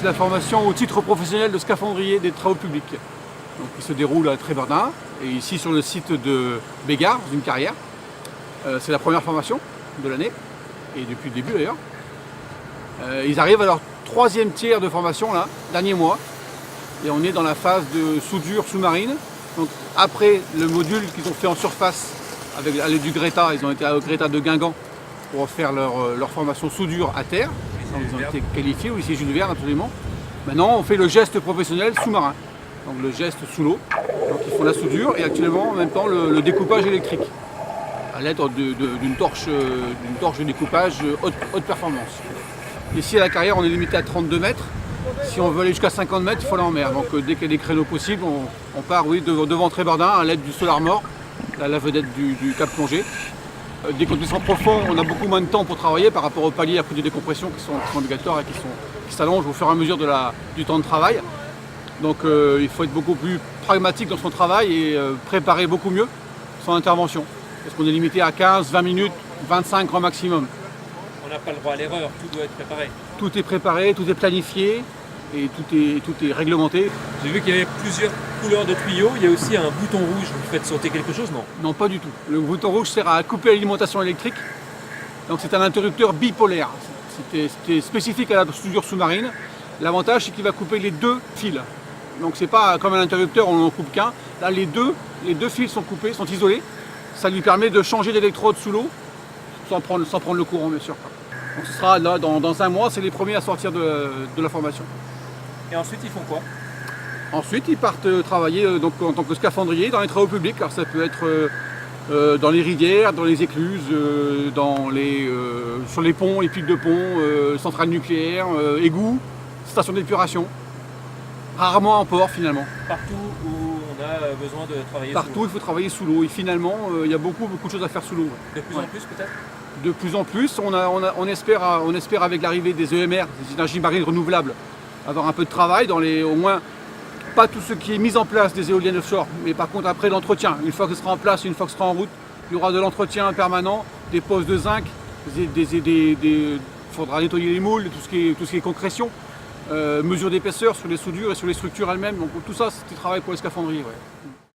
c'est la formation au titre professionnel de scaphandrier des travaux publics. Donc, qui se déroule à Trébordin et ici sur le site de Bégard, dans une carrière. C'est la première formation de l'année, et depuis le début d'ailleurs. Ils arrivent à leur troisième tiers de formation, là, dernier mois, et on est dans la phase de soudure sous-marine. Donc après le module qu'ils ont fait en surface avec l'aide du Greta, ils ont été au Greta de Guingamp pour faire leur formation soudure à terre. Donc, ils ont été qualifiés, au lycée Jules Verne absolument. Maintenant on fait le geste professionnel sous-marin, donc le geste sous l'eau. Donc ils font la soudure et actuellement en même temps le découpage électrique à l'aide d'une torche de découpage haute performance. Ici à la carrière on est limité à 32 mètres. Si on veut aller jusqu'à 50 mètres, il faut aller en mer. Donc dès qu'il y a des créneaux possibles, on part devant Trébordin à l'aide du Solar Mort, la vedette du cap plongé. Dès qu'on descend profond, on a beaucoup moins de temps pour travailler par rapport aux paliers après de décompression qui sont obligatoires et qui s'allongent au fur et à mesure du temps de travail. Donc il faut être beaucoup plus pragmatique dans son travail et préparer beaucoup mieux son intervention. Parce qu'on est limité à 15, 20 minutes, 25 grand maximum. On n'a pas le droit à l'erreur, tout doit être préparé. Tout est préparé, tout est planifié et tout est réglementé. J'ai vu qu'il y avait plusieurs couleurs de tuyaux, il y a aussi un bouton rouge, vous faites sauter quelque chose, non? Non, pas du tout. Le bouton rouge sert à couper l'alimentation électrique. Donc c'est un interrupteur bipolaire. C'était spécifique à la soudure sous-marine. L'avantage c'est qu'il va couper les deux fils. Donc c'est pas comme un interrupteur où on n'en coupe qu'un. Là les deux fils sont coupés, sont isolés. Ça lui permet de changer d'électrode sous l'eau sans prendre le courant bien sûr. Donc ce sera là dans un mois, c'est les premiers à sortir de la formation. Et ensuite ils font quoi? Ensuite ils partent travailler donc, en tant que scaphandrier dans les travaux publics. Alors ça peut être dans les rivières, dans les écluses, sur les ponts, les pics de pont, centrales nucléaires, égouts, stations d'épuration. Rarement en port finalement. Partout où on a besoin de travailler Partout sous l'eau. il faut travailler sous l'eau et finalement il y a beaucoup de choses à faire sous l'eau. De plus en plus peut-être? De plus en plus, on espère avec l'arrivée des EMR, des énergies marines renouvelables, avoir un peu de travail dans au moins pas tout ce qui est mis en place des éoliennes offshore, mais par contre après l'entretien, une fois que ce sera en place, une fois que ce sera en route, il y aura de l'entretien permanent, des postes de zinc, il faudra nettoyer les moules, tout ce qui est concrétion, mesure d'épaisseur sur les soudures et sur les structures elles-mêmes, donc tout ça c'est du travail pour les scaphandriers. Ouais.